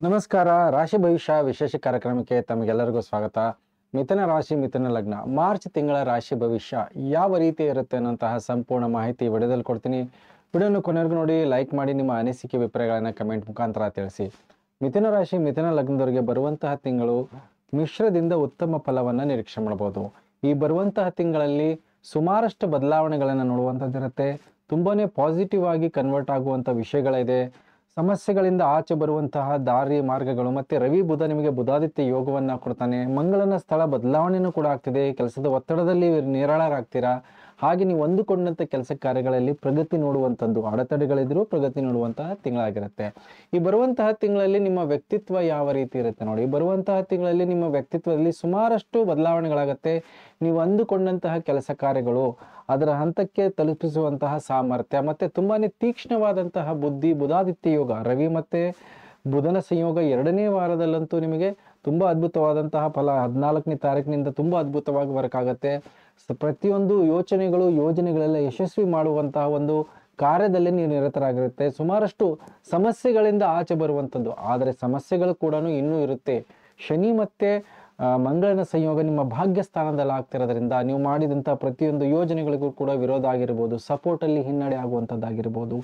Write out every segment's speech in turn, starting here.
ನಮಸ್ಕಾರ. ರಾಶಿ ಭವಿಷ್ಯ ವಿಶೇಷ ಕಾರ್ಯಕ್ರಮಕ್ಕೆ ತಮಗೆಲ್ಲರಿಗೂ ಸ್ವಾಗತ. ಮಿಥುನ ರಾಶಿ ಮಿಥುನ ಲಗ್ನ ಮಾರ್ಚ್ ತಿಂಗಳ ರಾಶಿ ಭವಿಷ್ಯ ಯಾವ ರೀತಿ ಇರುತ್ತೆ ಅನ್ನೋಂತಹ ಸಂಪೂರ್ಣ ಮಾಹಿತಿ ವಿಡಿಯೋದಲ್ಲಿ ಕೊಡ್ತೀನಿ. ವಿಡಿಯೋನ ಕೊನೆವರೆಗೂ ನೋಡಿ, ಲೈಕ್ ಮಾಡಿ, ನಿಮ್ಮ ಅನಿಸಿಕೆ ಅಭಿಪ್ರಾಯಗಳನ್ನು ಕಮೆಂಟ್ ಮುಖಾಂತರ ತಿಳಿಸಿ. ಮಿಥುನ ರಾಶಿ ಮಿಥುನ ಲಗ್ನದವರಿಗೆ ಬರುವಂತಹ ತಿಂಗಳು ಮಿಶ್ರದಿಂದ ಉತ್ತಮ ಫಲವನ್ನು ನಿರೀಕ್ಷೆ ಮಾಡಬಹುದು. ಈ ಬರುವಂತಹ ತಿಂಗಳಲ್ಲಿ ಸುಮಾರಷ್ಟು ಬದಲಾವಣೆಗಳನ್ನು ನೋಡುವಂಥದ್ದಿರುತ್ತೆ. ತುಂಬಾನೇ ಪಾಸಿಟಿವ್ ಆಗಿ ಕನ್ವರ್ಟ್ ಆಗುವಂಥ ವಿಷಯಗಳಿದೆ. ಸಮಸ್ಯೆಗಳಿಂದ ಆಚೆ ಬರುವಂತಹ ದಾರಿ ಮಾರ್ಗಗಳು, ಮತ್ತೆ ರವಿ ಬುಧ ನಿಮಗೆ ಬುಧಾದಿತ್ಯ ಯೋಗವನ್ನ ಕೊಡ್ತಾನೆ. ಮಂಗಳನ ಸ್ಥಳ ಬದಲಾವಣೆಯೂ ಕೂಡ ಆಗ್ತಿದೆ. ಕೆಲಸದ ಒತ್ತಡದಲ್ಲಿ ನಿರಾಳರಾಗ್ತೀರಾ. ಹಾಗೆ ನೀವು ಅಂದುಕೊಂಡಂತ ಕೆಲಸ ಕಾರ್ಯಗಳಲ್ಲಿ ಪ್ರಗತಿ ನೋಡುವಂಥದ್ದು, ಅಡೆತಡೆಗಳಿದ್ರೂ ಪ್ರಗತಿ ನೋಡುವಂತಹ ತಿಂಗಳಾಗಿರುತ್ತೆ. ಈ ಬರುವಂತಹ ತಿಂಗಳಲ್ಲಿ ನಿಮ್ಮ ವ್ಯಕ್ತಿತ್ವ ಯಾವ ರೀತಿ ಇರುತ್ತೆ ನೋಡಿ. ಬರುವಂತಹ ತಿಂಗಳಲ್ಲಿ ನಿಮ್ಮ ವ್ಯಕ್ತಿತ್ವದಲ್ಲಿ ಸುಮಾರಷ್ಟು ಬದಲಾವಣೆಗಳಾಗತ್ತೆ. ನೀವು ಅಂದುಕೊಂಡಂತಹ ಕೆಲಸ ಕಾರ್ಯಗಳು ಅದರ ಹಂತಕ್ಕೆ ತಲುಪಿಸುವಂತಹ ಸಾಮರ್ಥ್ಯ, ಮತ್ತೆ ತುಂಬಾನೇ ತೀಕ್ಷ್ಣವಾದಂತಹ ಬುದ್ಧಿ, ಬುಧಾದಿತ್ಯ ಯೋಗ, ರವಿ ಮತ್ತೆ ಬುಧನ ಸಂಯೋಗ ಎರಡನೇ ವಾರದಲ್ಲಂತೂ ನಿಮಗೆ ತುಂಬಾ ಅದ್ಭುತವಾದಂತಹ ಫಲ. 14ನೇ ತಾರೀಕಿನಿಂದ ತುಂಬಾ ಅದ್ಭುತವಾಗಿ ವರ್ಕ್ ಆಗುತ್ತೆ. ಪ್ರತಿಯೊಂದು ಯೋಜನೆಗಳೆಲ್ಲ ಯಶಸ್ವಿ ಮಾಡುವಂತಹ ಒಂದು ಕಾರ್ಯದಲ್ಲಿ ನೀವು ನಿರತರಾಗಿರುತ್ತೆ. ಸುಮಾರಷ್ಟು ಸಮಸ್ಯೆಗಳಿಂದ ಆಚೆ ಬರುವಂಥದ್ದು, ಆದರೆ ಸಮಸ್ಯೆಗಳು ಕೂಡ ಇನ್ನೂ ಇರುತ್ತೆ. ಶನಿ ಮತ್ತೆ ಮಂಗಳನ ಸಂಯೋಗ ನಿಮ್ಮ ಭಾಗ್ಯ ಸ್ಥಾನದಲ್ಲಿ ಆಗ್ತಿರೋದ್ರಿಂದ ನೀವು ಮಾಡಿದಂಥ ಪ್ರತಿಯೊಂದು ಯೋಜನೆಗಳಿಗೂ ಕೂಡ ವಿರೋಧ ಆಗಿರ್ಬೋದು, ಸಪೋರ್ಟಲ್ಲಿ ಹಿನ್ನಡೆ ಆಗುವಂಥದ್ದಾಗಿರ್ಬೋದು.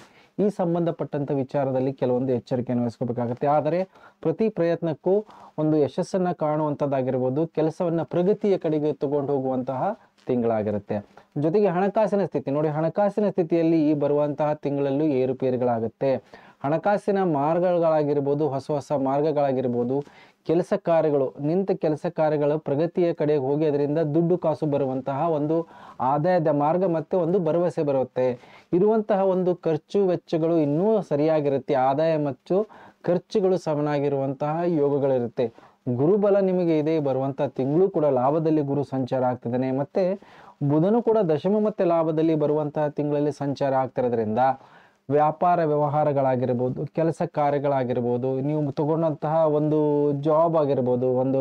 ಈ ಸಂಬಂಧಪಟ್ಟಂಥ ವಿಚಾರದಲ್ಲಿ ಕೆಲವೊಂದು ಎಚ್ಚರಿಕೆಯನ್ನು ವಹಿಸ್ಕೋಬೇಕಾಗತ್ತೆ. ಆದರೆ ಪ್ರತಿ ಪ್ರಯತ್ನಕ್ಕೂ ಒಂದು ಯಶಸ್ಸನ್ನು ಕಾಣುವಂಥದ್ದಾಗಿರ್ಬೋದು, ಕೆಲಸವನ್ನು ಪ್ರಗತಿಯ ಕಡೆಗೆ ತಗೊಂಡು ಹೋಗುವಂತಹ ತಿಂಗಳಾಗಿರುತ್ತೆ. ಜೊತೆಗೆ ಹಣಕಾಸಿನ ಸ್ಥಿತಿ ನೋಡಿ. ಹಣಕಾಸಿನ ಸ್ಥಿತಿಯಲ್ಲಿ ಈ ಬರುವಂತಹ ತಿಂಗಳಲ್ಲೂ ಏರುಪೇರುಗಳಾಗುತ್ತೆ. ಹಣಕಾಸಿನ ಮಾರ್ಗಗಳಾಗಿರ್ಬೋದು, ಹೊಸ ಮಾರ್ಗಗಳಾಗಿರ್ಬೋದು, ಕೆಲಸ ಕಾರ್ಯಗಳು, ನಿಂತ ಕೆಲಸ ಕಾರ್ಯಗಳು ಪ್ರಗತಿಯ ಕಡೆಗೆ ಹೋಗಿ ಅದರಿಂದ ದುಡ್ಡು ಕಾಸು ಬರುವಂತಹ ಒಂದು ಆದಾಯದ ಮಾರ್ಗ ಮತ್ತೆ ಒಂದು ಭರವಸೆ ಬರುತ್ತೆ. ಇರುವಂತಹ ಒಂದು ಖರ್ಚು ವೆಚ್ಚಗಳು ಇನ್ನೂ ಸರಿಯಾಗಿರುತ್ತೆ. ಆದಾಯ ಮತ್ತು ಖರ್ಚುಗಳು ಸಮನಾಗಿರುವಂತಹ ಯೋಗಗಳಿರುತ್ತೆ. ಗುರುಬಲ ನಿಮಗೆ ಇದೆ. ಬರುವಂತಹ ತಿಂಗಳು ಕೂಡ ಲಾಭದಲ್ಲಿ ಗುರು ಸಂಚಾರ ಆಗ್ತಿದ್ದಾನೆ. ಮತ್ತೆ ಬುಧನು ಕೂಡ ದಶಮ ಮತ್ತೆ ಲಾಭದಲ್ಲಿ ಬರುವಂತಹ ತಿಂಗಳಲ್ಲಿ ಸಂಚಾರ ಆಗ್ತಿರೋದ್ರಿಂದ ವ್ಯಾಪಾರ ವ್ಯವಹಾರಗಳಾಗಿರ್ಬೋದು, ಕೆಲಸ ಕಾರ್ಯಗಳಾಗಿರ್ಬೋದು, ನೀವು ತಗೊಂಡಂತಹ ಒಂದು ಜಾಬ್ ಆಗಿರ್ಬೋದು, ಒಂದು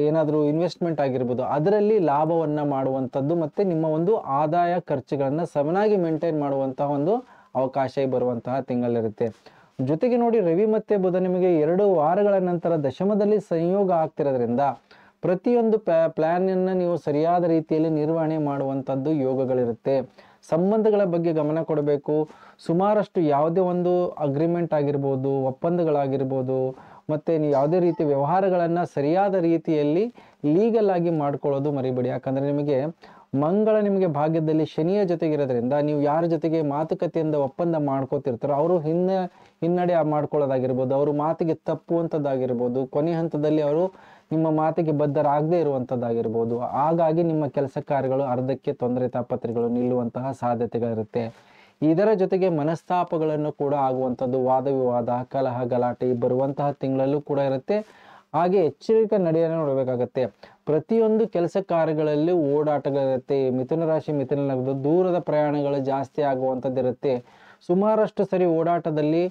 ಏನಾದರೂ ಇನ್ವೆಸ್ಟ್ಮೆಂಟ್ ಆಗಿರ್ಬೋದು, ಅದರಲ್ಲಿ ಲಾಭವನ್ನ ಮಾಡುವಂಥದ್ದು ಮತ್ತೆ ನಿಮ್ಮ ಒಂದು ಆದಾಯ ಖರ್ಚುಗಳನ್ನು ಸಮನಾಗಿ ಮೇಂಟೈನ್ ಮಾಡುವಂತಹ ಒಂದು ಅವಕಾಶ ಬರುವಂತಹ ತಿಂಗಳಿರುತ್ತೆ. ಜೊತೆಗೆ ನೋಡಿ, ರವಿ ಮತ್ತೆ ಬುಧ ನಿಮಗೆ 2 ವಾರಗಳ ನಂತರ ದಶಮದಲ್ಲಿ ಸಂಯೋಗ ಆಗ್ತಿರೋದ್ರಿಂದ ಪ್ರತಿಯೊಂದು ಪ್ಲಾನನ್ನು ನೀವು ಸರಿಯಾದ ರೀತಿಯಲ್ಲಿ ನಿರ್ವಹಣೆ ಮಾಡುವಂಥದ್ದು ಯೋಗಗಳಿರುತ್ತೆ. ಸಂಬಂಧಗಳ ಬಗ್ಗೆ ಗಮನ ಕೊಡಬೇಕು. ಸುಮಾರಷ್ಟು ಯಾವುದೇ ಒಂದು ಅಗ್ರಿಮೆಂಟ್ ಆಗಿರ್ಬೋದು, ಒಪ್ಪಂದಗಳಾಗಿರ್ಬೋದು, ಮತ್ತು ನೀವು ಯಾವುದೇ ರೀತಿ ವ್ಯವಹಾರಗಳನ್ನು ಸರಿಯಾದ ರೀತಿಯಲ್ಲಿ ಲೀಗಲ್ ಆಗಿ ಮಾಡ್ಕೊಳ್ಳೋದು ಮರಿಬೇಡಿ. ಯಾಕಂದರೆ ನಿಮಗೆ ಮಂಗಳ ನಿಮಗೆ ಭಾಗ್ಯದಲ್ಲಿ ಶನಿಯ ಜೊತೆಗಿರೋದ್ರಿಂದ ನೀವು ಯಾರ ಜೊತೆಗೆ ಮಾತುಕತೆಯಿಂದ ಒಪ್ಪಂದ ಮಾಡ್ಕೋತಿರ್ತಾರೋ ಅವರು ಹಿನ್ನಡೆ ಮಾಡ್ಕೊಳ್ಳೋದಾಗಿರ್ಬೋದು, ಅವರು ಮಾತಿಗೆ ತಪ್ಪುವಂಥದ್ದಾಗಿರ್ಬೋದು, ಕೊನೆ ಹಂತದಲ್ಲಿ ಅವರು ನಿಮ್ಮ ಮಾತಿಗೆ ಬದ್ಧರಾಗದೇ ಇರುವಂಥದ್ದಾಗಿರ್ಬೋದು. ಹಾಗಾಗಿ ನಿಮ್ಮ ಕೆಲಸ ಕಾರ್ಯಗಳು ಅರ್ಧಕ್ಕೆ ತೊಂದರೆ ತಾಪತ್ರೆಗಳು ನಿಲ್ಲುವಂತಹ ಸಾಧ್ಯತೆಗಳಿರುತ್ತೆ. ಇದರ ಜೊತೆಗೆ ಮನಸ್ತಾಪಗಳನ್ನು ಕೂಡ ಆಗುವಂಥದ್ದು, ವಾದ ವಿವಾದ, ಕಲಹ ಗಲಾಟೆ ಬರುವಂತಹ ತಿಂಗಳಲ್ಲೂ ಕೂಡ ಇರುತ್ತೆ. ಹಾಗೆ ಎಚ್ಚರಿಕೆ ನಡೆಯನ್ನು ನೋಡಬೇಕಾಗತ್ತೆ. ಪ್ರತಿಯೊಂದು ಕೆಲಸ ಕಾರ್ಯಗಳಲ್ಲಿ ಓಡಾಟಗಳಿರುತ್ತೆ. ಮಿಥುನ ರಾಶಿ ಮಿಥುನ ಲಗ್ನ ದೂರದ ಪ್ರಯಾಣಗಳು ಜಾಸ್ತಿ ಆಗುವಂಥದ್ದಿರುತ್ತೆ. ಸುಮಾರಷ್ಟು ಸರಿ ಓಡಾಟದಲ್ಲಿ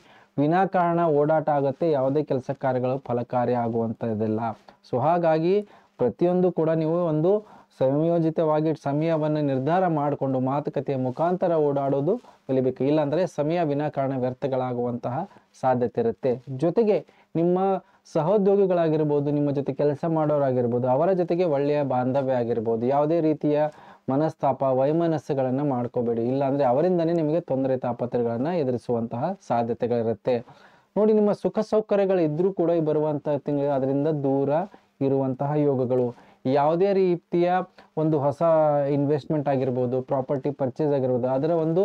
ವಿನಾಕಾರಣ ಓಡಾಟ ಆಗುತ್ತೆ. ಯಾವುದೇ ಕೆಲಸ ಕಾರ್ಯಗಳು ಫಲಕಾರಿ ಆಗುವಂಥದ್ದಿಲ್ಲ. ಸೊ ಹಾಗಾಗಿ ಪ್ರತಿಯೊಂದು ಕೂಡ ನೀವು ಒಂದು ಸಂಯೋಜಿತವಾಗಿ ಸಮಯವನ್ನು ನಿರ್ಧಾರ ಮಾಡಿಕೊಂಡು ಮಾತುಕತೆಯ ಮುಖಾಂತರ ಓಡಾಡೋದು ಕಲಿಬೇಕು. ಇಲ್ಲಾಂದರೆ ಸಮಯ ವಿನಾಕಾರಣ ವ್ಯರ್ಥಗಳಾಗುವಂತಹ ಸಾಧ್ಯತೆ ಇರುತ್ತೆ. ಜೊತೆಗೆ ನಿಮ್ಮ ಸಹೋದ್ಯೋಗಿಗಳಾಗಿರ್ಬೋದು, ನಿಮ್ಮ ಜೊತೆ ಕೆಲಸ ಮಾಡೋರಾಗಿರ್ಬೋದು, ಅವರ ಜೊತೆಗೆ ಒಳ್ಳೆಯ ಬಾಂಧವ್ಯ ಆಗಿರ್ಬೋದು, ಯಾವುದೇ ರೀತಿಯ ಮನಸ್ತಾಪ ವೈಮನಸ್ಸುಗಳನ್ನು ಮಾಡ್ಕೋಬೇಡಿ. ಇಲ್ಲಾಂದರೆ ಅವರಿಂದನೇ ನಿಮಗೆ ತೊಂದರೆ ತಾಪತ್ರೆಗಳನ್ನು ಎದುರಿಸುವಂತಹ ಸಾಧ್ಯತೆಗಳಿರುತ್ತೆ. ನೋಡಿ, ನಿಮ್ಮ ಸುಖ ಸೌಕರ್ಯಗಳು ಇದ್ರೂ ಕೂಡ ಬರುವಂತಹ ತಿಂಗಳು ಅದರಿಂದ ದೂರ ಇರುವಂತಹ ಯೋಗಗಳು. ಯಾವುದೇ ರೀತಿಯ ಒಂದು ಹೊಸ ಇನ್ವೆಸ್ಟ್ಮೆಂಟ್ ಆಗಿರ್ಬೋದು, ಪ್ರಾಪರ್ಟಿ ಪರ್ಚೇಸ್ ಆಗಿರ್ಬೋದು, ಅದರ ಒಂದು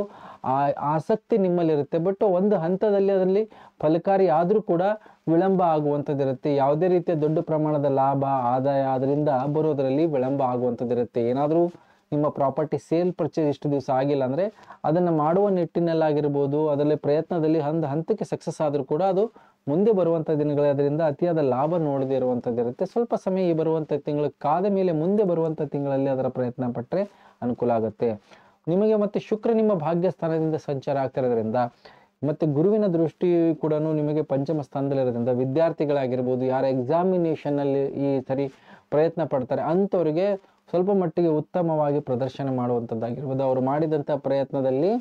ಆಸಕ್ತಿ ನಿಮ್ಮಲ್ಲಿರುತ್ತೆ. ಬಟ್ ಒಂದು ಹಂತದಲ್ಲಿ ಅದರಲ್ಲಿ ಫಲಕಾರಿ ಆದರೂ ಕೂಡ ವಿಳಂಬ ಆಗುವಂಥದ್ದಿರುತ್ತೆ. ಯಾವುದೇ ರೀತಿಯ ದೊಡ್ಡ ಪ್ರಮಾಣದ ಲಾಭ ಆದಾಯ ಅದರಿಂದ ಬರೋದರಲ್ಲಿ ವಿಳಂಬ ಆಗುವಂಥದ್ದಿರುತ್ತೆ. ಏನಾದರೂ ನಿಮ್ಮ ಪ್ರಾಪರ್ಟಿ ಸೇಲ್ ಪರ್ಚೇಸ್ ಇಷ್ಟು ದಿವಸ ಆಗಿಲ್ಲ ಅಂದರೆ ಅದನ್ನು ಮಾಡುವ ನಿಟ್ಟಿನಲ್ಲಾಗಿರ್ಬೋದು, ಅದರಲ್ಲಿ ಪ್ರಯತ್ನದಲ್ಲಿ ಹಂತಕ್ಕೆ ಸಕ್ಸಸ್ ಆದರೂ ಕೂಡ ಅದು ಮುಂದೆ ಬರುವಂಥ ದಿನಗಳೇ ಅದರಿಂದ ಅತಿಯಾದ ಲಾಭ ನೋಡದೇ ಇರುವಂಥದ್ದಿರುತ್ತೆ. ಸ್ವಲ್ಪ ಸಮಯ ಈ ಬರುವಂಥ ತಿಂಗಳು ಕಾದ ಮೇಲೆ ಮುಂದೆ ಬರುವಂಥ ತಿಂಗಳಲ್ಲಿ ಅದರ ಪ್ರಯತ್ನ ಪಟ್ಟರೆ ಅನುಕೂಲ ಆಗುತ್ತೆ ನಿಮಗೆ. ಮತ್ತು ಶುಕ್ರ ನಿಮ್ಮ ಭಾಗ್ಯ ಸ್ಥಾನದಿಂದ ಸಂಚಾರ ಆಗ್ತಿರೋದ್ರಿಂದ ಮತ್ತು ಗುರುವಿನ ದೃಷ್ಟಿ ಕೂಡ ನಿಮಗೆ ಪಂಚಮ ಸ್ಥಾನದಲ್ಲಿರೋದ್ರಿಂದ ವಿದ್ಯಾರ್ಥಿಗಳಾಗಿರ್ಬೋದು, ಯಾರ ಎಕ್ಸಾಮಿನೇಷನ್ನಲ್ಲಿ ಈ ಸರಿ ಪ್ರಯತ್ನ ಪಡ್ತಾರೆ ಅಂಥವ್ರಿಗೆ ಸ್ವಲ್ಪ ಮಟ್ಟಿಗೆ ಉತ್ತಮವಾಗಿ ಪ್ರದರ್ಶನ ಮಾಡುವಂಥದ್ದಾಗಿರ್ಬೋದು, ಅವರು ಮಾಡಿದಂಥ ಪ್ರಯತ್ನದಲ್ಲಿ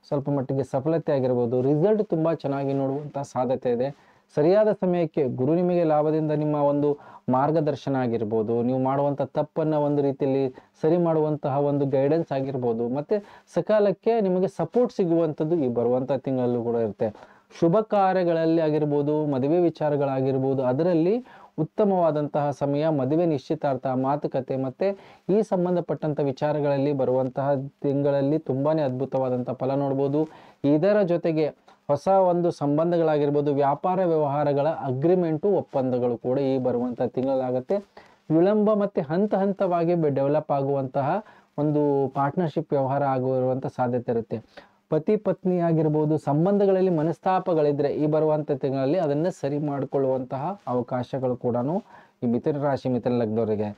ಸ್ವಲ್ಪ ಮಟ್ಟಿಗೆ ಸಫಲತೆ ಆಗಿರ್ಬೋದು, ರಿಸಲ್ಟ್ ತುಂಬ ಚೆನ್ನಾಗಿ ನೋಡುವಂಥ ಸಾಧ್ಯತೆ ಇದೆ. ಸರಿಯಾದ ಸಮಯಕ್ಕೆ ಗುರು ನಿಮಗೆ ಲಾಭದಿಂದ ನಿಮ್ಮ ಒಂದು ಮಾರ್ಗದರ್ಶನ ಆಗಿರ್ಬೋದು, ನೀವು ಮಾಡುವಂಥ ತಪ್ಪನ್ನು ಒಂದು ರೀತಿಯಲ್ಲಿ ಸರಿ ಮಾಡುವಂತಹ ಒಂದು ಗೈಡೆನ್ಸ್ ಆಗಿರ್ಬೋದು, ಮತ್ತೆ ಸಕಾಲಕ್ಕೆ ನಿಮಗೆ ಸಪೋರ್ಟ್ ಸಿಗುವಂಥದ್ದು ಈ ಬರುವಂಥ ತಿಂಗಳಲ್ಲೂ ಕೂಡ ಇರುತ್ತೆ. ಶುಭ ಕಾರ್ಯಗಳಲ್ಲಿ ಆಗಿರ್ಬೋದು, ಮದುವೆ ವಿಚಾರಗಳಾಗಿರ್ಬೋದು, ಅದರಲ್ಲಿ ಉತ್ತಮವಾದಂತಹ ಸಮಯ. ಮದುವೆ ನಿಶ್ಚಿತಾರ್ಥ, ಮಾತುಕತೆ ಮತ್ತೆ ಈ ಸಂಬಂಧಪಟ್ಟಂತ ವಿಚಾರಗಳಲ್ಲಿ ಬರುವಂತಹ ತಿಂಗಳಲ್ಲಿ ತುಂಬಾನೇ ಅದ್ಭುತವಾದಂಥ ಫಲ ನೋಡ್ಬೋದು. ಇದರ ಜೊತೆಗೆ ಹೊಸ ಒಂದು ಸಂಬಂಧಗಳಾಗಿರ್ಬೋದು, ವ್ಯಾಪಾರ ವ್ಯವಹಾರಗಳ ಅಗ್ರಿಮೆಂಟು, ಒಪ್ಪಂದಗಳು ಕೂಡ ಈ ಬರುವಂಥ ತಿಂಗಳಾಗುತ್ತೆ. ವಿಳಂಬ ಮತ್ತೆ ಹಂತ ಹಂತವಾಗಿ ಡೆವಲಪ್ ಆಗುವಂತಹ ಒಂದು ಪಾರ್ಟ್ನರ್ಶಿಪ್ ವ್ಯವಹಾರ ಆಗಿರುವಂಥ ಸಾಧ್ಯತೆ ಇರುತ್ತೆ. ಪತಿ ಪತ್ನಿ ಆಗಿರ್ಬೋದು, ಸಂಬಂಧಗಳಲ್ಲಿ ಮನಸ್ತಾಪಗಳಿದ್ರೆ ಈ ಬರುವಂಥ ತಿಂಗಳಲ್ಲಿ ಅದನ್ನು ಸರಿ ಮಾಡಿಕೊಳ್ಳುವಂತಹ ಅವಕಾಶಗಳು ಕೂಡ ಈ ಮಿಥುನ ರಾಶಿ ಮಿಥುನ ಲಗ್ನದವರಿಗೆ.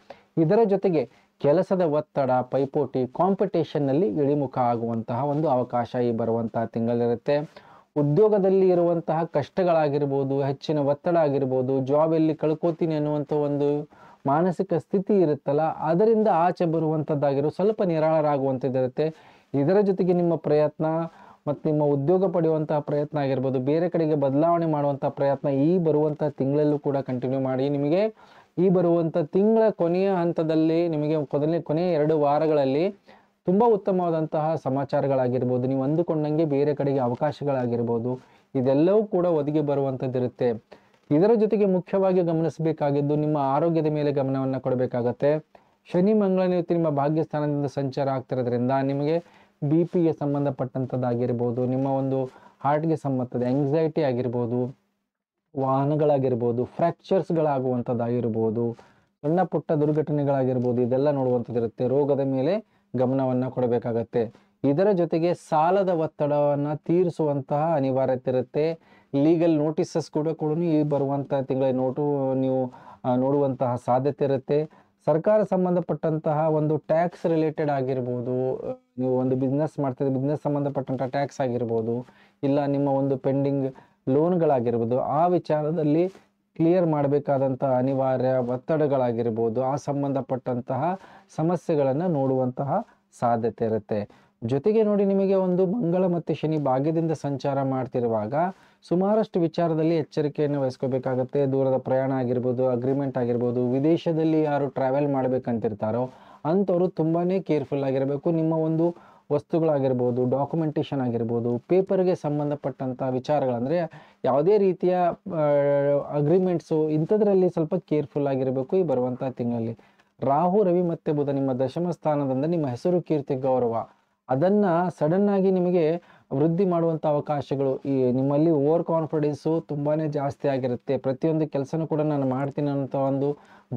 ಇದರ ಜೊತೆಗೆ ಕೆಲಸದ ಒತ್ತಡ, ಪೈಪೋಟಿ, ಕಾಂಪಿಟೇಷನ್ನಲ್ಲಿ ಇಳಿಮುಖ ಆಗುವಂತಹ ಒಂದು ಅವಕಾಶ ಈ ಬರುವಂತಹ ತಿಂಗಳಿರುತ್ತೆ. ಉದ್ಯೋಗದಲ್ಲಿ ಇರುವಂತಹ ಕಷ್ಟಗಳಾಗಿರ್ಬೋದು, ಹೆಚ್ಚಿನ ಒತ್ತಡ ಆಗಿರ್ಬೋದು, ಜಾಬ್ ಎಲ್ಲಿ ಕಳ್ಕೋತೀನಿ ಅನ್ನುವಂಥ ಒಂದು ಮಾನಸಿಕ ಸ್ಥಿತಿ ಇರುತ್ತಲ್ಲ, ಅದರಿಂದ ಆಚೆ ಬರುವಂಥದ್ದಾಗಿರೋ ಸ್ವಲ್ಪ ನಿರಾಳರಾಗುವಂಥದ್ದಿರುತ್ತೆ. ಇದರ ಜೊತೆಗೆ ನಿಮ್ಮ ಪ್ರಯತ್ನ ಮತ್ತು ನಿಮ್ಮ ಉದ್ಯೋಗ ಪಡೆಯುವಂತಹ ಪ್ರಯತ್ನ ಆಗಿರ್ಬೋದು, ಬೇರೆ ಕಡೆಗೆ ಬದಲಾವಣೆ ಮಾಡುವಂಥ ಪ್ರಯತ್ನ ಈ ಬರುವಂಥ ತಿಂಗಳಲ್ಲೂ ಕೂಡ ಕಂಟಿನ್ಯೂ ಮಾಡಿ. ನಿಮಗೆ ಈ ಬರುವಂಥ ತಿಂಗಳ ಕೊನೆಯ ಹಂತದಲ್ಲಿ ನಿಮಗೆ ಕೊನೆಯ 2 ವಾರಗಳಲ್ಲಿ ತುಂಬ ಉತ್ತಮವಾದಂತಹ ಸಮಾಚಾರಗಳಾಗಿರ್ಬೋದು, ನೀವು ಅಂದುಕೊಂಡಂಗೆ ಬೇರೆ ಕಡೆಗೆ ಅವಕಾಶಗಳಾಗಿರ್ಬೋದು, ಇದೆಲ್ಲವೂ ಕೂಡ ಒದಗಿ ಬರುವಂಥದ್ದಿರುತ್ತೆ. ಇದರ ಜೊತೆಗೆ ಮುಖ್ಯವಾಗಿ ಗಮನಿಸಬೇಕಾಗಿದ್ದು ನಿಮ್ಮ ಆರೋಗ್ಯದ ಮೇಲೆ ಗಮನವನ್ನು ಕೊಡಬೇಕಾಗತ್ತೆ. ಶನಿ ಮಂಗಳ ನಿಮ್ಮ ಭಾಗ್ಯಸ್ಥಾನದಿಂದ ಸಂಚಾರ ಆಗ್ತಿರೋದ್ರಿಂದ ನಿಮಗೆ ಬಿ ಪಿಗೆ ಸಂಬಂಧಪಟ್ಟಂಥದ್ದಾಗಿರ್ಬೋದು, ನಿಮ್ಮ ಒಂದು ಹಾರ್ಟ್ಗೆ ಸಂಬಂಧದ ಎಂಗ್ಸೈಟಿ ಆಗಿರ್ಬೋದು, ವಾಹನಗಳಾಗಿರ್ಬೋದು, ಫ್ರ್ಯಾಕ್ಚರ್ಸ್ಗಳಾಗುವಂಥದ್ದಾಗಿರ್ಬೋದು, ಸಣ್ಣ ಪುಟ್ಟ ದುರ್ಘಟನೆಗಳಾಗಿರ್ಬೋದು, ಇದೆಲ್ಲ ನೋಡುವಂಥದ್ದಿರುತ್ತೆ. ರೋಗದ ಮೇಲೆ ಗಮನವನ್ನು ಕೊಡಬೇಕಾಗತ್ತೆ. ಇದರ ಜೊತೆಗೆ ಸಾಲದ ಒತ್ತಡವನ್ನು ತೀರಿಸುವಂತಹ ಅನಿವಾರ್ಯತೆ ಇರುತ್ತೆ. ಲೀಗಲ್ ನೋಟಿಸಸ್ ಕೂಡ ಈ ಬರುವಂಥ ತಿಂಗಳ ನೀವು ನೋಡುವಂತಹ ಸಾಧ್ಯತೆ ಇರುತ್ತೆ. ಸರ್ಕಾರ ಸಂಬಂಧಪಟ್ಟಂತಹ ಒಂದು ಟ್ಯಾಕ್ಸ್ ರಿಲೇಟೆಡ್ ಆಗಿರ್ಬೋದು, ನೀವು ಒಂದು ಬಿಸ್ನೆಸ್ ಮಾಡ್ತಿದ್ರೆ ಬಿಸ್ನೆಸ್ ಸಂಬಂಧಪಟ್ಟಂಥ ಟ್ಯಾಕ್ಸ್ ಆಗಿರ್ಬೋದು, ಇಲ್ಲ ನಿಮ್ಮ ಒಂದು ಪೆಂಡಿಂಗ್ ಲೋನ್ಗಳಾಗಿರ್ಬೋದು, ಆ ವಿಚಾರದಲ್ಲಿ ಕ್ಲಿಯರ್ ಮಾಡಬೇಕಾದಂಥ ಅನಿವಾರ್ಯ ಒತ್ತಡಗಳಾಗಿರ್ಬೋದು, ಆ ಸಂಬಂಧಪಟ್ಟಂತಹ ಸಮಸ್ಯೆಗಳನ್ನು ನೋಡುವಂತಹ ಸಾಧ್ಯತೆ ಇರುತ್ತೆ. ಜೊತೆಗೆ ನೋಡಿ, ನಿಮಗೆ ಒಂದು ಮಂಗಳ ಮತ್ತು ಶನಿ ಭಾಗ್ಯದಿಂದ ಸಂಚಾರ ಮಾಡ್ತಿರುವಾಗ ಸುಮಾರಷ್ಟು ವಿಚಾರದಲ್ಲಿ ಎಚ್ಚರಿಕೆಯನ್ನು ವಹಿಸ್ಕೋಬೇಕಾಗತ್ತೆ. ದೂರದ ಪ್ರಯಾಣ ಆಗಿರ್ಬೋದು, ಅಗ್ರಿಮೆಂಟ್ ಆಗಿರ್ಬೋದು, ವಿದೇಶದಲ್ಲಿ ಯಾರು ಟ್ರಾವೆಲ್ ಮಾಡ್ಬೇಕಂತಿರ್ತಾರೋ ಅಂಥವ್ರು ತುಂಬಾ ಕೇರ್ಫುಲ್ ಆಗಿರಬೇಕು. ನಿಮ್ಮ ಒಂದು ವಸ್ತುಗಳಾಗಿರ್ಬೋದು, ಡಾಕ್ಯುಮೆಂಟೇಶನ್ ಆಗಿರ್ಬೋದು, ಪೇಪರ್ಗೆ ಸಂಬಂಧಪಟ್ಟಂಥ ವಿಚಾರಗಳಂದರೆ ಯಾವುದೇ ರೀತಿಯ ಅಗ್ರಿಮೆಂಟ್ಸು ಇಂಥದ್ರಲ್ಲಿ ಸ್ವಲ್ಪ ಕೇರ್ಫುಲ್ ಆಗಿರಬೇಕು ಈ ಬರುವಂಥ ತಿಂಗಳಲ್ಲಿ. ರಾಹು, ರವಿ ಮತ್ತು ಬುಧ ನಿಮ್ಮ ದಶಮ ಸ್ಥಾನದಿಂದ ನಿಮ್ಮ ಹೆಸರು, ಕೀರ್ತಿ, ಗೌರವ ಅದನ್ನು ಸಡನ್ನಾಗಿ ನಿಮಗೆ ವೃದ್ಧಿ ಮಾಡುವಂಥ ಅವಕಾಶಗಳು, ಈ ನಿಮ್ಮಲ್ಲಿ ಓವರ್ ಕಾನ್ಫಿಡೆನ್ಸು ತುಂಬಾ ಜಾಸ್ತಿ ಆಗಿರುತ್ತೆ. ಪ್ರತಿಯೊಂದು ಕೆಲಸನೂ ಕೂಡ ನಾನು ಮಾಡ್ತೀನಿ ಅನ್ನೋ ಒಂದು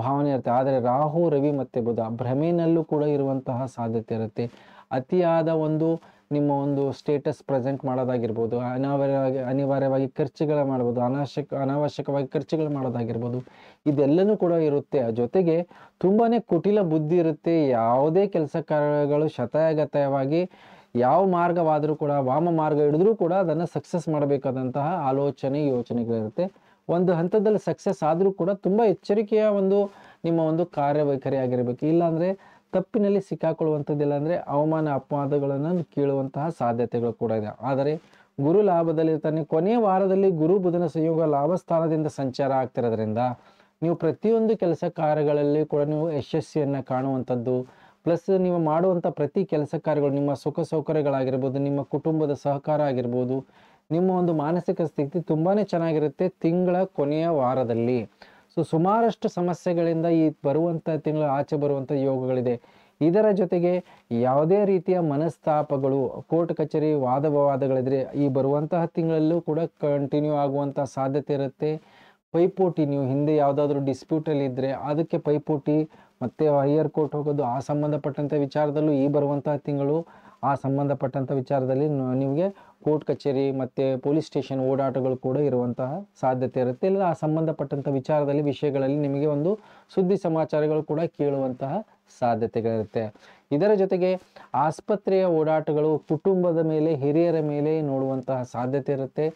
ಭಾವನೆ ಇರುತ್ತೆ. ಆದರೆ ರಾಹು, ರವಿ ಮತ್ತು ಬುಧ ಭ್ರಮೆನಲ್ಲೂ ಕೂಡ ಇರುವಂತಹ ಸಾಧ್ಯತೆ ಇರುತ್ತೆ. ಅತಿಯಾದ ಒಂದು ನಿಮ್ಮ ಒಂದು ಸ್ಟೇಟಸ್ ಪ್ರೆಸೆಂಟ್ ಮಾಡೋದಾಗಿರ್ಬೋದು, ಅನಿವಾರ್ಯವಾಗಿ ಖರ್ಚುಗಳು ಮಾಡ್ಬೋದು, ಅನಾವಶ್ಯಕವಾಗಿ ಖರ್ಚುಗಳು ಮಾಡೋದಾಗಿರ್ಬೋದು, ಇದೆಲ್ಲನೂ ಕೂಡ ಇರುತ್ತೆ. ಜೊತೆಗೆ ತುಂಬಾ ಕುಟಿಲ ಬುದ್ಧಿ ಇರುತ್ತೆ. ಯಾವುದೇ ಕೆಲಸ ಕಾರ್ಯಗಳು ಶತಾಯಗತಾಯವಾಗಿ ಯಾವ ಮಾರ್ಗವಾದರೂ ಕೂಡ, ವಾಮ ಮಾರ್ಗ ಹಿಡಿದ್ರೂ ಕೂಡ ಅದನ್ನು ಸಕ್ಸಸ್ ಮಾಡಬೇಕಾದಂತಹ ಆಲೋಚನೆ, ಯೋಚನೆಗಳಿರುತ್ತೆ. ಒಂದು ಹಂತದಲ್ಲಿ ಸಕ್ಸಸ್ ಆದರೂ ಕೂಡ ತುಂಬ ಎಚ್ಚರಿಕೆಯ ಒಂದು ನಿಮ್ಮ ಒಂದು ಕಾರ್ಯವೈಖರಿ ಆಗಿರಬೇಕು. ಇಲ್ಲಾಂದರೆ ತಪ್ಪಿನಲ್ಲಿ ಸಿಕ್ಕಾಕೊಳ್ಳುವಂಥದ್ದಿಲ್ಲ, ಅಂದರೆ ಅವಮಾನ ಅಪವಾದಗಳನ್ನು ಕೇಳುವಂತಹ ಸಾಧ್ಯತೆಗಳು ಕೂಡ ಇದೆ. ಆದರೆ ಗುರು ಲಾಭದಲ್ಲಿರ್ತಾನೆ. ಕೊನೆಯ ವಾರದಲ್ಲಿ ಗುರು ಬುಧನ ಸಂಯೋಗ ಲಾಭಸ್ಥಾನದಿಂದ ಸಂಚಾರ ಆಗ್ತಿರೋದ್ರಿಂದ ನೀವು ಪ್ರತಿಯೊಂದು ಕೆಲಸ ಕಾರ್ಯಗಳಲ್ಲಿ ಕೂಡ ನೀವು ಯಶಸ್ವಿಯನ್ನು ಕಾಣುವಂಥದ್ದು, ಪ್ಲಸ್ ನೀವು ಮಾಡುವಂಥ ಪ್ರತಿ ಕೆಲಸ ಕಾರ್ಯಗಳು, ನಿಮ್ಮ ಸುಖ ಸೌಕರ್ಯಗಳಾಗಿರ್ಬೋದು, ನಿಮ್ಮ ಕುಟುಂಬದ ಸಹಕಾರ ಆಗಿರ್ಬೋದು, ನಿಮ್ಮ ಒಂದು ಮಾನಸಿಕ ಸ್ಥಿತಿ ತುಂಬಾ ಚೆನ್ನಾಗಿರುತ್ತೆ ತಿಂಗಳ ಕೊನೆಯ ವಾರದಲ್ಲಿ. ಸುಮಾರಷ್ಟು ಸಮಸ್ಯೆಗಳಿಂದ ಈ ಬರುವಂಥ ತಿಂಗಳ ಆಚೆ ಬರುವಂಥ ಯೋಗಗಳಿದೆ. ಇದರ ಜೊತೆಗೆ ಯಾವುದೇ ರೀತಿಯ ಮನಸ್ತಾಪಗಳು, ಕೋರ್ಟ್ ಕಚೇರಿ ವಾದವಿವಾದಗಳಿದ್ರೆ ಈ ಬರುವಂತಹ ತಿಂಗಳಲ್ಲೂ ಕೂಡ ಕಂಟಿನ್ಯೂ ಆಗುವಂಥ ಸಾಧ್ಯತೆ ಇರುತ್ತೆ. ಪೈಪೋಟಿ, ನೀವು ಹಿಂದೆ ಯಾವುದಾದ್ರೂ ಡಿಸ್ಪ್ಯೂಟಲ್ಲಿ ಇದ್ದರೆ ಅದಕ್ಕೆ ಪೈಪೋಟಿ ಮತ್ತು ಹೈಯರ್ ಕೋರ್ಟ್ ಹೋಗೋದು, ಆ ಸಂಬಂಧಪಟ್ಟಂಥ ವಿಚಾರದಲ್ಲೂ ಈ ಬರುವಂತಹ ತಿಂಗಳು ಆ ಸಂಬಂಧಪಟ್ಟಂಥ ವಿಚಾರದಲ್ಲಿ ನಿಮಗೆ ಕೋರ್ಟ್ ಕಚೇರಿ ಮತ್ತು ಪೊಲೀಸ್ ಸ್ಟೇಷನ್ ಓಡಾಟಗಳು ಕೂಡ ಇರುವಂತಹ ಸಾಧ್ಯತೆ ಇರುತ್ತೆ. ಇಲ್ಲ ಆ ಸಂಬಂಧಪಟ್ಟಂಥ ವಿಷಯಗಳಲ್ಲಿ ನಿಮಗೆ ಒಂದು ಸುದ್ದಿ ಸಮಾಚಾರಗಳು ಕೂಡ ಕೇಳುವಂತಹ ಸಾಧ್ಯತೆಗಳಿರುತ್ತೆ. ಇದರ ಜೊತೆಗೆ ಆಸ್ಪತ್ರೆಯ ಓಡಾಟಗಳು, ಕುಟುಂಬದ ಮೇಲೆ, ಹಿರಿಯರ ಮೇಲೆ ನೋಡುವಂತಹ ಸಾಧ್ಯತೆ ಇರುತ್ತೆ.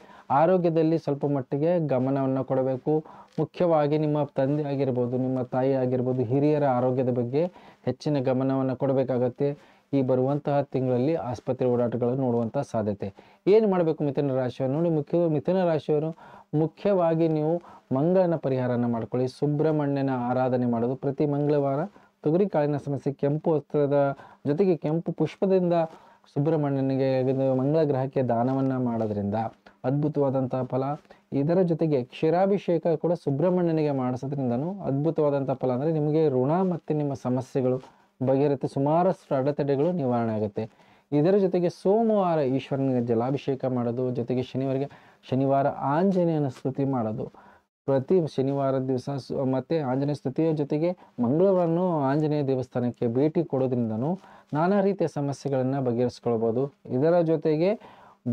ಆರೋಗ್ಯದಲ್ಲಿ ಸ್ವಲ್ಪ ಮಟ್ಟಿಗೆ ಗಮನವನ್ನು ಕೊಡಬೇಕು. ಮುಖ್ಯವಾಗಿ ನಿಮ್ಮ ತಂದೆ ಆಗಿರ್ಬೋದು, ನಿಮ್ಮ ತಾಯಿ ಆಗಿರ್ಬೋದು, ಹಿರಿಯರ ಆರೋಗ್ಯದ ಬಗ್ಗೆ ಹೆಚ್ಚಿನ ಗಮನವನ್ನು ಕೊಡಬೇಕಾಗತ್ತೆ. ಈ ಬರುವಂತಹ ತಿಂಗಳಲ್ಲಿ ಆಸ್ಪತ್ರೆ ಓಡಾಟಗಳನ್ನು ನೋಡುವಂತಹ ಸಾಧ್ಯತೆ. ಏನು ಮಾಡಬೇಕು ಮಿಥುನ ರಾಶಿಯವರು ನೋಡಿ, ಮಿಥುನ ರಾಶಿಯವರು ಮುಖ್ಯವಾಗಿ ನೀವು ಮಂಗಳನ ಪರಿಹಾರನ ಮಾಡ್ಕೊಳ್ಳಿ. ಸುಬ್ರಹ್ಮಣ್ಯನ ಆರಾಧನೆ ಮಾಡೋದು ಪ್ರತಿ ಮಂಗಳವಾರ. ತೊಗರಿ ಕಾಳಿನ ಸಮಸ್ಯೆ, ಕೆಂಪು ವಸ್ತ್ರದ ಜೊತೆಗೆ ಕೆಂಪು ಪುಷ್ಪದಿಂದ ಸುಬ್ರಹ್ಮಣ್ಯನಿಗೆ ಇದು ಮಂಗಳ ಗ್ರಹಕ್ಕೆ ದಾನವನ್ನು ಮಾಡೋದ್ರಿಂದ ಅದ್ಭುತವಾದಂತಹ ಫಲ. ಇದರ ಜೊತೆಗೆ ಕ್ಷೀರಾಭಿಷೇಕ ಕೂಡ ಸುಬ್ರಹ್ಮಣ್ಯನಿಗೆ ಮಾಡಿಸೋದ್ರಿಂದನೂ ಅದ್ಭುತವಾದಂಥ ಫಲ. ಅಂದರೆ ನಿಮಗೆ ಋಣ ಮತ್ತು ನಿಮ್ಮ ಸಮಸ್ಯೆಗಳು ಬಗೆಹರುತ್ತೆ, ಸುಮಾರಷ್ಟು ಅಡೆತಡೆಗಳು ನಿವಾರಣೆ ಆಗುತ್ತೆ. ಇದರ ಜೊತೆಗೆ ಸೋಮವಾರ ಈಶ್ವರನಿಗೆ ಜಲಾಭಿಷೇಕ ಮಾಡೋದು, ಜೊತೆಗೆ ಶನಿವಾರ ಆಂಜನೇಯನ ಸ್ತುತಿ ಮಾಡೋದು. ಪ್ರತಿ ಶನಿವಾರದ ದಿವಸ ಮತ್ತು ಆಂಜನೇಯ ಸ್ತುತಿಯ ಜೊತೆಗೆ ಮಂಗಳವಾರನೂ ಆಂಜನೇಯ ದೇವಸ್ಥಾನಕ್ಕೆ ಭೇಟಿ ಕೊಡೋದ್ರಿಂದನೂ ನಾನಾ ರೀತಿಯ ಸಮಸ್ಯೆಗಳನ್ನು ಬಗೆಹರಿಸ್ಕೊಳ್ಬೋದು. ಇದರ ಜೊತೆಗೆ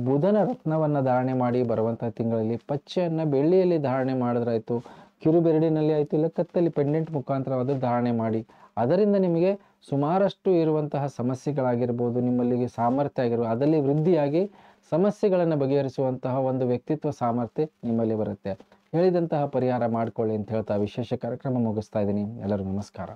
ಬುಧನ ರತ್ನವನ್ನು ಧಾರಣೆ ಮಾಡಿ ಬರುವಂಥ ತಿಂಗಳಲ್ಲಿ ಪಚ್ಚೆಯನ್ನು ಬೆಳ್ಳಿಯಲ್ಲಿ ಧಾರಣೆ ಮಾಡಿದ್ರಾಯ್ತು, ಕಿರುಬೆರಡಿನಲ್ಲಿ ಆಯಿತು, ಇಲ್ಲ ಕತ್ತಲ್ಲಿ ಪೆಂಡೆಂಟ್ ಮುಖಾಂತರವಾದರೂ ಧಾರಣೆ ಮಾಡಿ. ಅದರಿಂದ ನಿಮಗೆ ಸುಮಾರಷ್ಟು ಇರುವಂತಹ ಸಮಸ್ಯೆಗಳಾಗಿರ್ಬೋದು, ನಿಮ್ಮಲ್ಲಿಗೆ ಸಾಮರ್ಥ್ಯ ಆಗಿರ್ಬೋದು, ಅದರಲ್ಲಿ ವೃದ್ಧಿಯಾಗಿ ಸಮಸ್ಯೆಗಳನ್ನು ಬಗೆಹರಿಸುವಂತಹ ಒಂದು ವ್ಯಕ್ತಿತ್ವ ಸಾಮರ್ಥ್ಯ ನಿಮ್ಮಲ್ಲಿ ಬರುತ್ತೆ. ಹೇಳಿದಂತಹ ಪರಿಹಾರ ಮಾಡಿಕೊಳ್ಳಿ ಅಂತ ಹೇಳ್ತಾ ವಿಶೇಷ ಕಾರ್ಯಕ್ರಮ ಮುಗಿಸ್ತಾ ಇದ್ದೀನಿ. ಎಲ್ಲರಿಗೂ ನಮಸ್ಕಾರ.